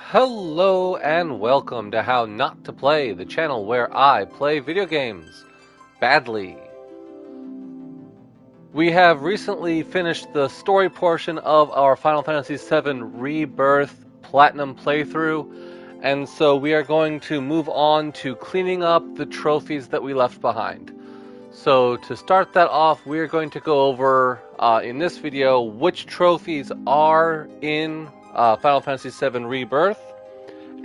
Hello and welcome to How Not to Play, the channel where I play video games badly. We have recently finished the story portion of our Final Fantasy VII Rebirth Platinum playthrough, and so we are going to move on to cleaning up the trophies that we left behind. So to start that off, we are going to go over in this video which trophies are in Final Fantasy VII Rebirth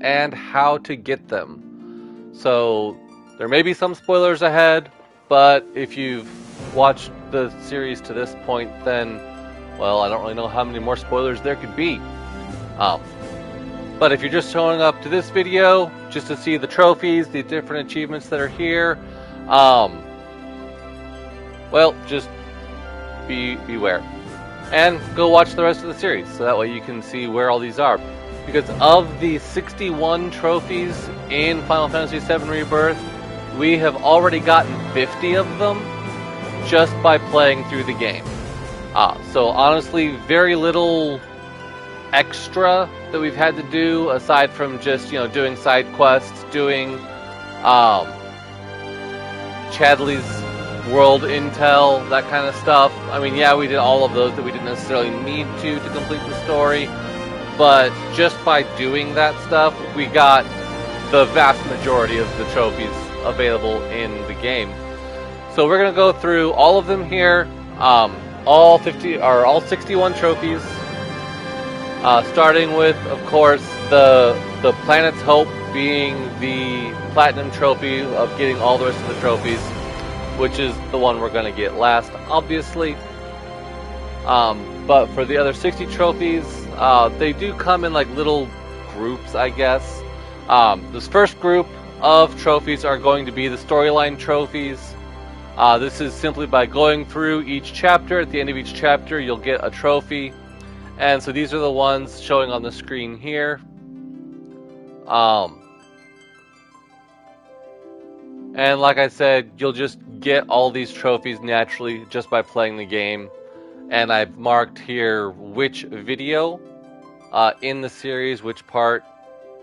and how to get them. So there may be some spoilers ahead, but if you've watched the series to this point, then, well, I don't really know how many more spoilers there could be. But if you're just showing up to this video just to see the trophies, the different achievements that are here, well, just beware. And go watch the rest of the series, so that way you can see where all these are. Because of the 61 trophies in Final Fantasy VII Rebirth, we have already gotten 50 of them just by playing through the game. So honestly, very little extra that we've had to do, aside from just, doing side quests, doing Chadley's world intel, that kind of stuff. I mean, yeah, we did all of those that we didn't necessarily need to complete the story, but just by doing that stuff, we got the vast majority of the trophies available in the game. So we're going to go through all of them here, all 61 trophies, starting with, of course, the Planet's Hope being the Platinum Trophy of getting all the rest of the trophies, which is the one we're going to get last, obviously. But for the other 60 trophies, they do come in like little groups, I guess. This first group of trophies are going to be the storyline trophies. This is simply by going through each chapter. At the end of each chapter, you'll get a trophy. And so these are the ones showing on the screen here. And like I said, you'll just get all these trophies naturally just by playing the game. And I've marked here which video in the series, which part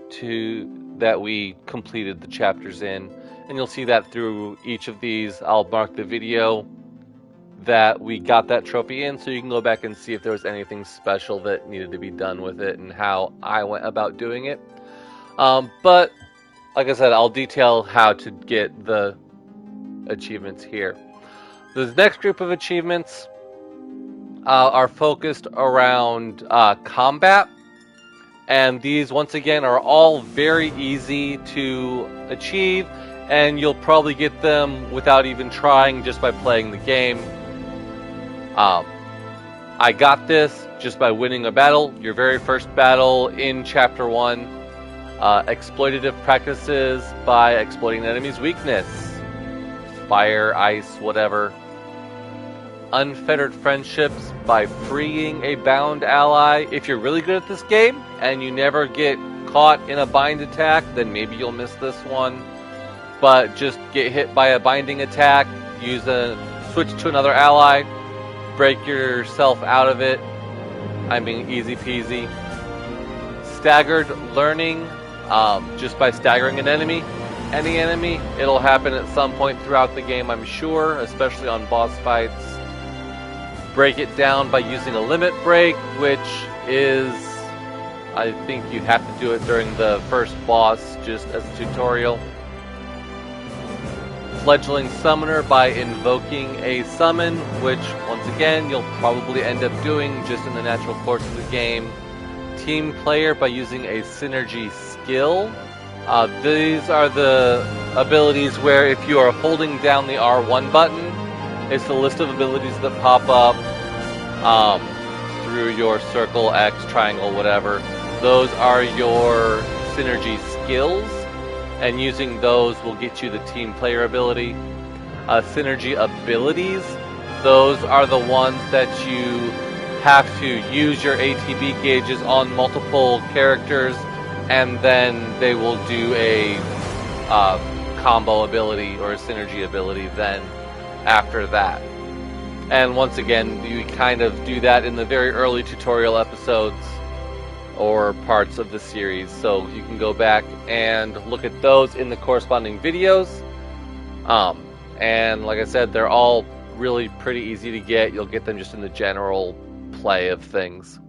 that we completed the chapters in. And you'll see that through each of these. I'll mark the video that we got that trophy in, so you can go back and see if there was anything special that needed to be done with it and how I went about doing it. But like I said, I'll detail how to get the achievements here. The next group of achievements are focused around combat. And these, once again, are all very easy to achieve. And you'll probably get them without even trying, just by playing the game. I got this just by winning a battle. Your very first battle in Chapter 1. Exploitative practices by exploiting the enemy's weakness. Fire, ice, whatever. Unfettered friendships by freeing a bound ally. If you're really good at this game and you never get caught in a bind attack, then maybe you'll miss this one. But just get hit by a binding attack, switch to another ally, break yourself out of it. I mean, easy peasy. Staggered learning. Just by staggering any enemy, it'll happen at some point throughout the game, I'm sure, especially on boss fights. Break it down by using a limit break, which is, I think you have to do it during the first boss, just as a tutorial. Fledgling summoner by invoking a summon, which, once again, you'll probably end up doing just in the natural course of the game. Team player by using a synergy skill. These are the abilities where if you are holding down the R1 button, it's the list of abilities that pop up through your circle, X, triangle, whatever. Those are your synergy skills, and using those will get you the team player ability. Synergy abilities, those are the ones that you have to use your ATB gauges on multiple characters, and then they will do a combo ability or a synergy ability then after that. And once again, you kind of do that in the very early tutorial episodes or parts of the series, so you can go back and look at those in the corresponding videos. And like I said, they're all really pretty easy to get. You'll get them just in the general play of things.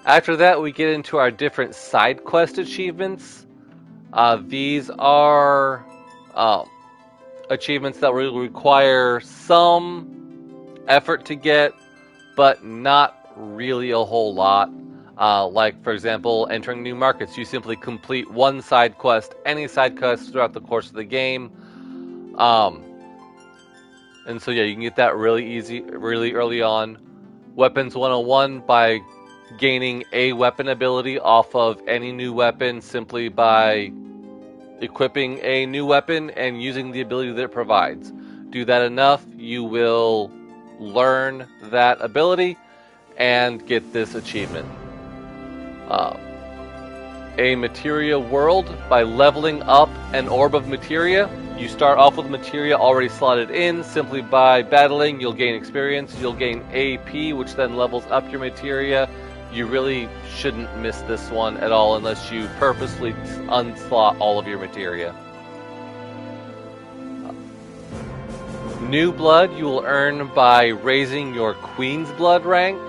After that, we get into our different side quest achievements. These are achievements that will require some effort to get, but not really a whole lot. Like, for example, entering new markets. You simply complete one side quest, any side quest throughout the course of the game. And so yeah, you can get that really easy, really early on. Weapons 101 by gaining a weapon ability off of any new weapon simply by equipping a new weapon and using the ability that it provides. Do that enough, you will learn that ability and get this achievement. A materia world by leveling up an orb of materia. You start off with materia already slotted in. Simply by battling, you'll gain experience, you'll gain AP, which then levels up your materia. You really shouldn't miss this one at all unless you purposely unslot all of your materia. New blood you will earn by raising your Queen's Blood rank.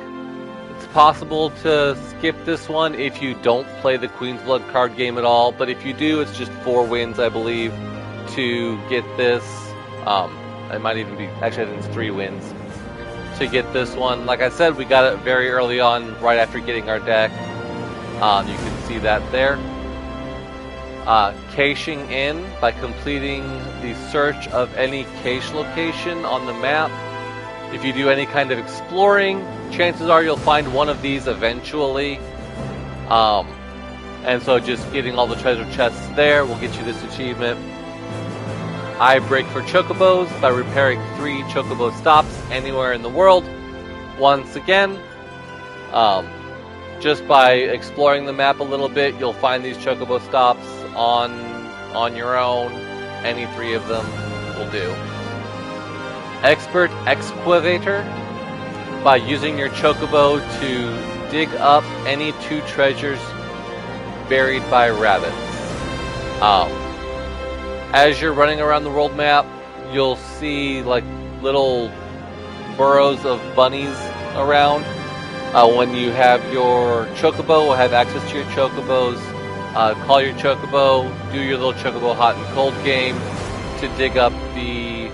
It's possible to skip this one if you don't play the Queen's Blood card game at all, but if you do, it's just 4 wins, I believe, to get this. It might even be, actually I think it's 3 wins to get this one. Like I said, we got it very early on, right after getting our deck. You can see that there. Caching in by completing the search of any cache location on the map. If you do any kind of exploring, chances are you'll find one of these eventually. And so just getting all the treasure chests there will get you this achievement. I break for chocobos by repairing 3 chocobo stops anywhere in the world. Once again, just by exploring the map a little bit, you'll find these chocobo stops on your own. Any 3 of them will do. Expert Excavator by using your chocobo to dig up any 2 treasures buried by rabbits. As you're running around the world map, you'll see like little burrows of bunnies around. When you have your chocobo, or have access to your chocobos, call your chocobo, do your little chocobo hot and cold game to dig up the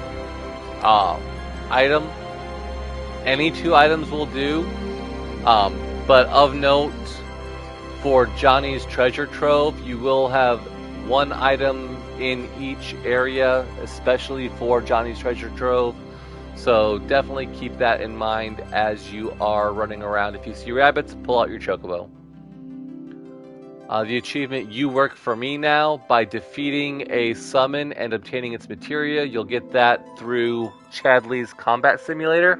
item. Any 2 items will do, but of note, for Johnny's treasure trove, you will have 1 item in each area, especially for Johnny's treasure trove. So definitely keep that in mind as you are running around. If you see rabbits, pull out your chocobo. The achievement You Work For Me Now by defeating a summon and obtaining its materia. You'll get that through Chadley's combat simulator.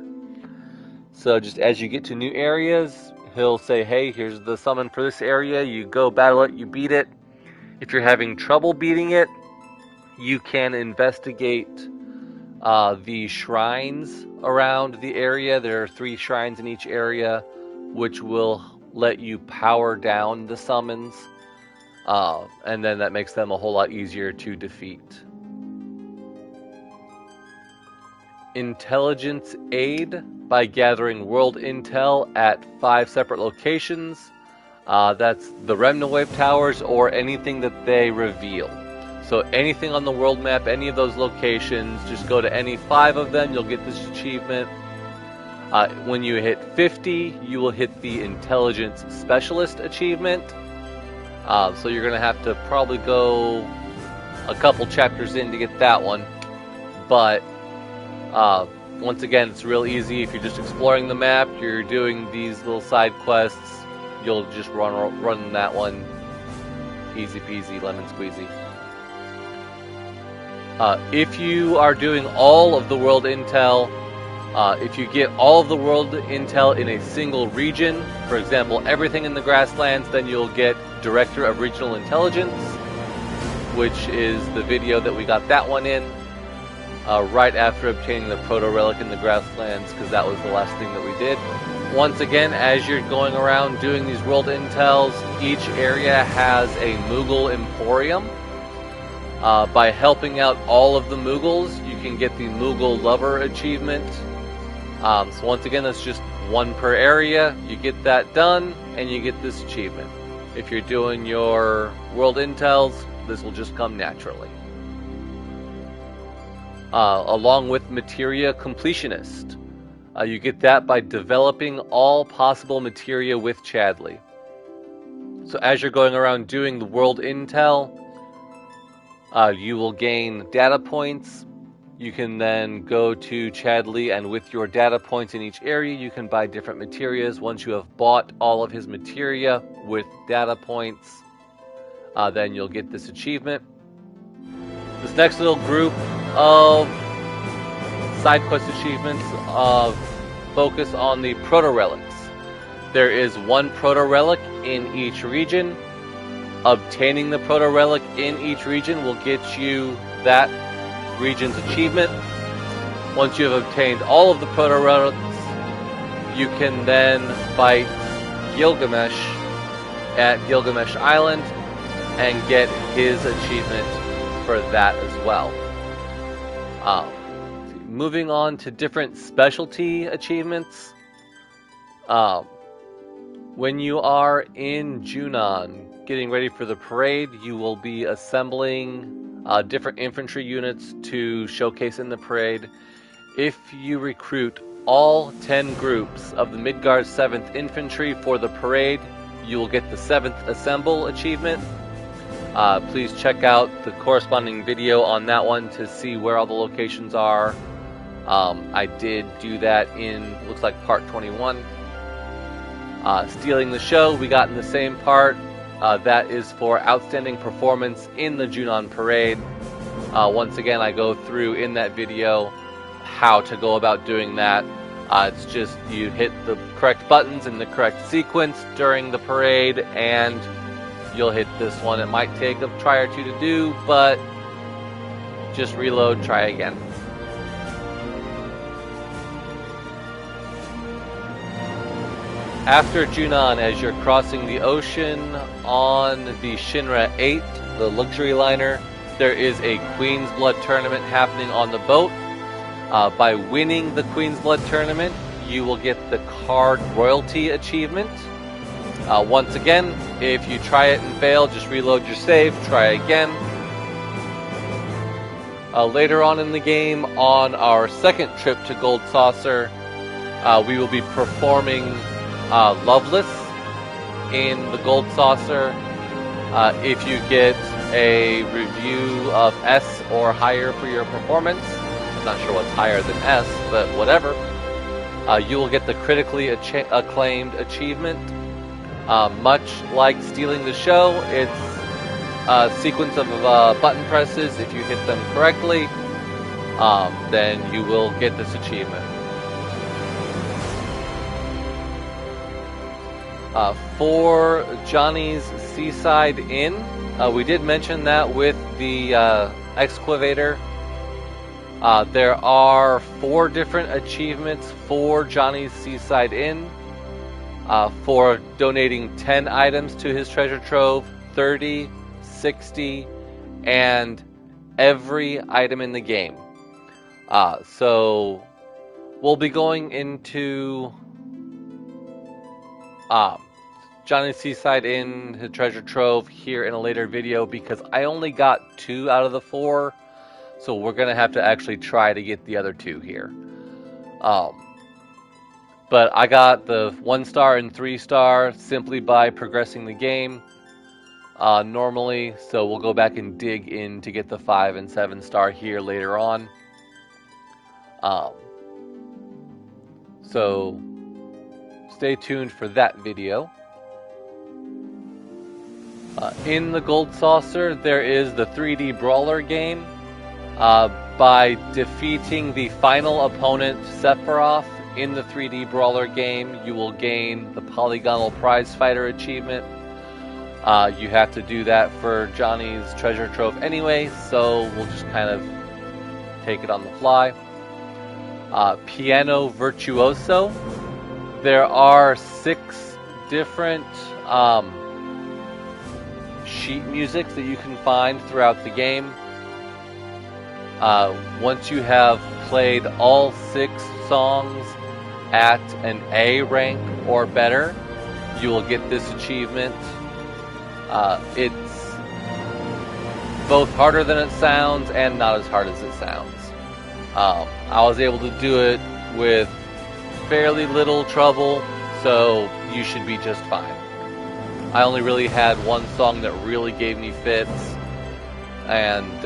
So just as you get to new areas, he'll say, hey, here's the summon for this area. You go battle it, you beat it. If you're having trouble beating it, you can investigate the shrines around the area. There are 3 shrines in each area, which will let you power down the summons, and then that makes them a whole lot easier to defeat. Intelligence Aid by gathering world intel at 5 separate locations. That's the Remnant Wave Towers or anything that they reveal. So anything on the world map, any of those locations, just go to any 5 of them, you'll get this achievement. When you hit 50, you will hit the Intelligence Specialist achievement. So you're going to have to probably go a couple chapters in to get that one. But once again, it's real easy. If you're just exploring the map, you're doing these little side quests, you'll just run that one. Easy peasy, lemon squeezy. If you are doing all of the world intel, if you get all of the world intel in a single region, for example, everything in the grasslands, then you'll get Director of Regional Intelligence, which is the video that we got that one in, right after obtaining the Proto Relic in the grasslands, because that was the last thing that we did. Once again, as you're going around doing these world intels, each area has a Moogle Emporium. By helping out all of the Moogles, you can get the Moogle Lover achievement. So once again, that's just one per area. You get that done, and you get this achievement. If you're doing your world intels, this will just come naturally. Along with Materia Completionist. You get that by developing all possible materia with Chadley. So as you're going around doing the world intel, you will gain data points. You can then go to Chadley, and with your data points in each area, you can buy different materias. Once you have bought all of his materia with data points, then you'll get this achievement. This next little group of side quest achievements focus on the proto-relics. There is one proto-relic in each region. Obtaining the proto-relic in each region will get you that region's achievement. Once you have obtained all of the proto-relics, you can then fight Gilgamesh at Gilgamesh Island and get his achievement for that as well. Moving on to different specialty achievements. When you are in Junon, getting ready for the parade, you will be assembling different infantry units to showcase in the parade. If you recruit all 10 groups of the Midgard 7th Infantry for the parade, you will get the 7th Assemble achievement. Please check out the corresponding video on that one to see where all the locations are. I did do that in, looks like part 21. Stealing the Show, we got in the same part. That is for outstanding performance in the Junon Parade. Once again, I go through in that video how to go about doing that. It's just you hit the correct buttons in the correct sequence during the parade, and you'll hit this one. It might take a try or two to do, but just reload, try again. After Junon, as you're crossing the ocean on the Shinra 8, the luxury liner, there is a Queen's Blood tournament happening on the boat. By winning the Queen's Blood tournament, you will get the Card Royalty achievement. Once again, if you try it and fail, just reload your save, try again. Later on in the game, on our second trip to Gold Saucer, we will be performing Loveless in the Gold Saucer. If you get a review of S or higher for your performance, I'm not sure what's higher than S, but whatever, you will get the critically acclaimed achievement. Much like Stealing the Show, it's a sequence of button presses. If you hit them correctly, then you will get this achievement. For Johnny's Seaside Inn, we did mention that with the excavator. There are 4 different achievements for Johnny's Seaside Inn. For donating 10 items to his treasure trove, 30, 60, and every item in the game. So we'll be going into Johnny's Seaside Inn, his treasure trove, here in a later video, because I only got 2 out of the 4, so we're going to have to actually try to get the other 2 here. But I got the 1-star and 3-star simply by progressing the game normally, so we'll go back and dig in to get the 5 and 7-star here later on. So stay tuned for that video. In the Gold Saucer, there is the 3D Brawler game. By defeating the final opponent, Sephiroth, in the 3D Brawler game, you will gain the Polygonal Prize Fighter achievement. You have to do that for Johnny's treasure trove anyway, so we'll just kind of take it on the fly. Piano Virtuoso. There are 6 different sheet musics that you can find throughout the game. Once you have played all 6 songs at an A rank or better, you will get this achievement. It's both harder than it sounds and not as hard as it sounds. I was able to do it with fairly little trouble, so you should be just fine. I only really had one song that really gave me fits, and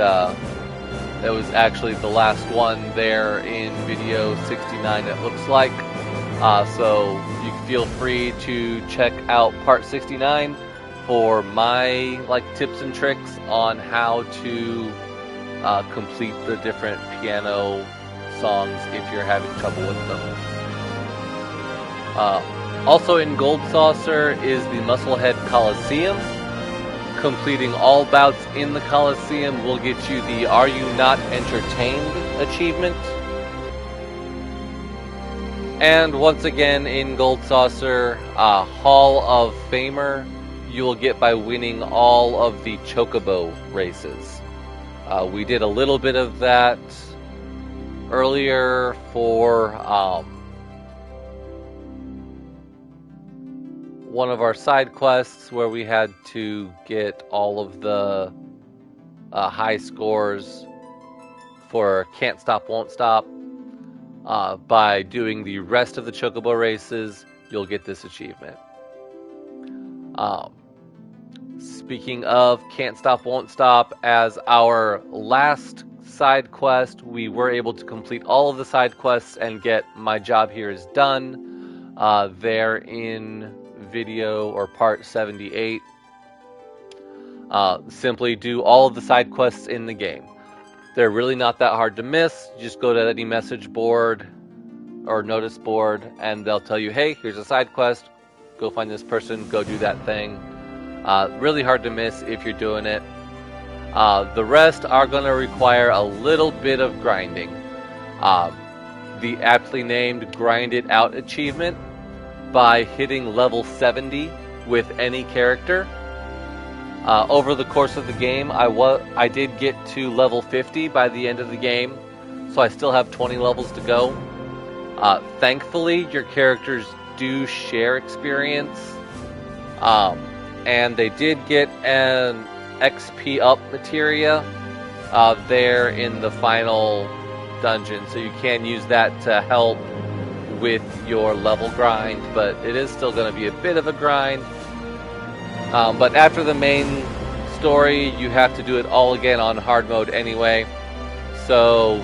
it was actually the last one there in video 69, it looks like. So you can feel free to check out part 69 for my tips and tricks on how to complete the different piano songs if you're having trouble with them. Also in Gold Saucer is the Musclehead Coliseum. Completing all bouts in the Coliseum will get you the Are You Not Entertained achievement. And once again in Gold Saucer, Hall of Famer you will get by winning all of the Chocobo races. We did a little bit of that earlier for one of our side quests where we had to get all of the high scores for Can't Stop, Won't Stop. By doing the rest of the Chocobo races, you'll get this achievement. Speaking of Can't Stop, Won't Stop, as our last side quest, we were able to complete all of the side quests and get My Job Here Is Done there in video or part 78. Simply do all of the side quests in the game. They're really not that hard to miss. You just go to any message board or notice board and they'll tell you, hey, here's a side quest, go find this person, go do that thing. Really hard to miss if you're doing it. The rest are going to require a little bit of grinding. The aptly named Grind It Out achievement by hitting level 70 with any character. Over the course of the game, I did get to level 50 by the end of the game, so I still have 20 levels to go. Thankfully, your characters do share experience, and they did get an XP up materia there in the final dungeon, so you can use that to help with your level grind, but it is still going to be a bit of a grind. But after the main story, you have to do it all again on hard mode anyway, so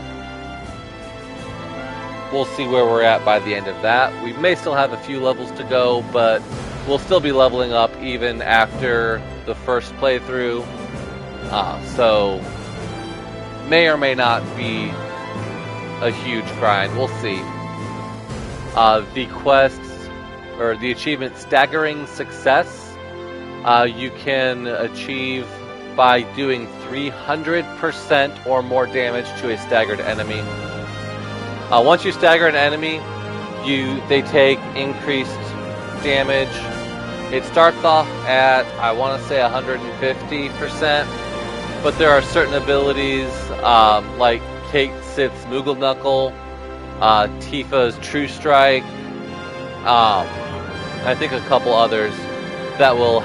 we'll see where we're at by the end of that. We may still have a few levels to go, but we'll still be leveling up even after the first playthrough, so may or may not be a huge grind. We'll see. The quests, or the achievement Staggering Success, you can achieve by doing 300% or more damage to a staggered enemy. Once you stagger an enemy, they take increased damage. It starts off at, I want to say, 150%, but there are certain abilities like Kate Sith's Moogle Knuckle, Tifa's True Strike, I think a couple others that will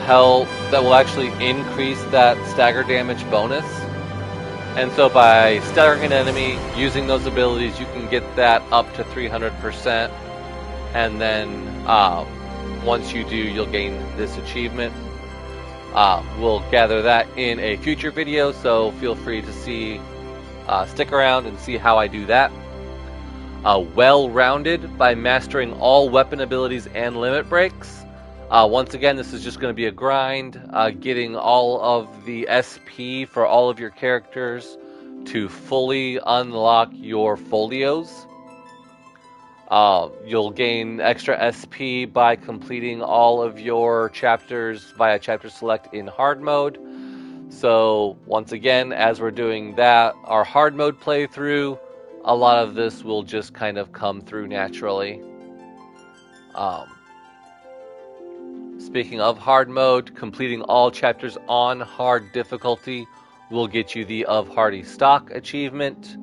actually increase that stagger damage bonus. And so by staggering an enemy, using those abilities, you can get that up to 300%. And then once you do, you'll gain this achievement. We'll gather that in a future video, so feel free to stick around and see how I do that. Well-rounded by mastering all weapon abilities and limit breaks. Once again, this is just going to be a grind, getting all of the SP for all of your characters to fully unlock your folios. You'll gain extra SP by completing all of your chapters via chapter select in hard mode. So once again, as we're doing that, our hard mode playthrough, a lot of this will just kind of come through naturally. Um, Speaking of hard mode, completing all chapters on hard difficulty will get you the Of Hardy Stock achievement.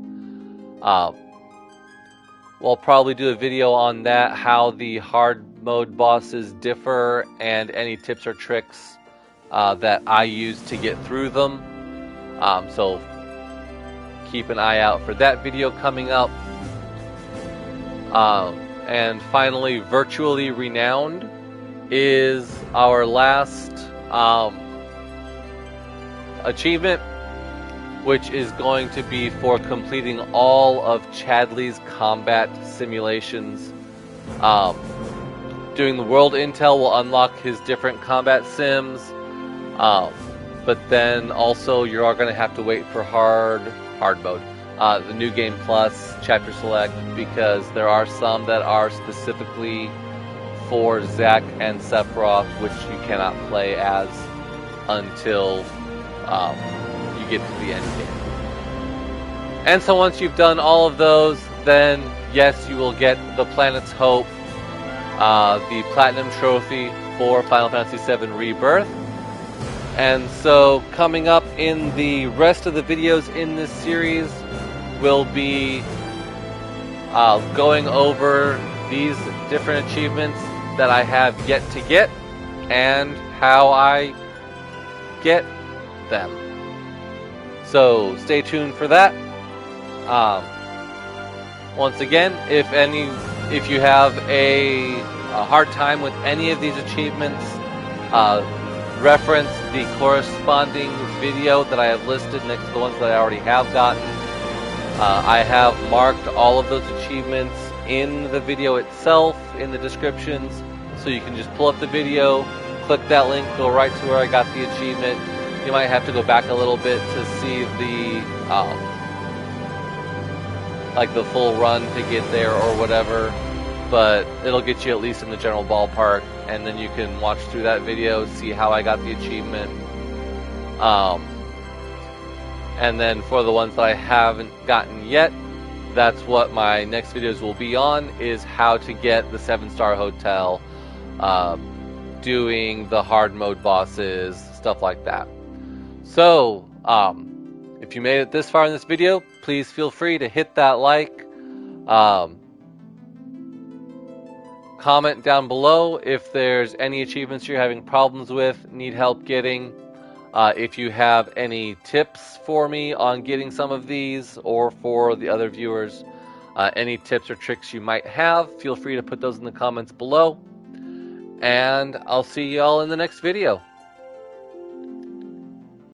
We'll probably do a video on that, how the hard mode bosses differ, and any tips or tricks that I use to get through them. So keep an eye out for that video coming up. And finally, Virtually Renowned is our last achievement, which is going to be for completing all of Chadley's combat simulations. Doing the world intel will unlock his different combat sims, but then also you are going to have to wait for hard mode, the New Game Plus Chapter Select, because there are some that are specifically for Zack and Sephiroth, which you cannot play as until you get to the end game. And so once you've done all of those, then yes, you will get the Planet's Hope, the Platinum Trophy for Final Fantasy VII Rebirth. And so coming up in the rest of the videos in this series, we'll be going over these different achievements that I have yet to get and how I get them. So stay tuned for that. Once again, if you have a hard time with any of these achievements, reference the corresponding video that I have listed next to the ones that I already have gotten. I have marked all of those achievements in the video itself, in the descriptions, so you can just pull up the video, click that link, go right to where I got the achievement. You might have to go back a little bit to see the like the full run to get there or whatever, but it'll get you at least in the general ballpark, and then you can watch through that video, see how I got the achievement. And then for the ones that I haven't gotten yet, that's what my next videos will be on, is how to get the 7-star hotel, doing the hard mode bosses, stuff like that. So, if you made it this far in this video, please feel free to hit that like, comment down below if there's any achievements you're having problems with, need help getting. If you have any tips for me on getting some of these, or for the other viewers, any tips or tricks you might have, feel free to put those in the comments below. And I'll see you all in the next video.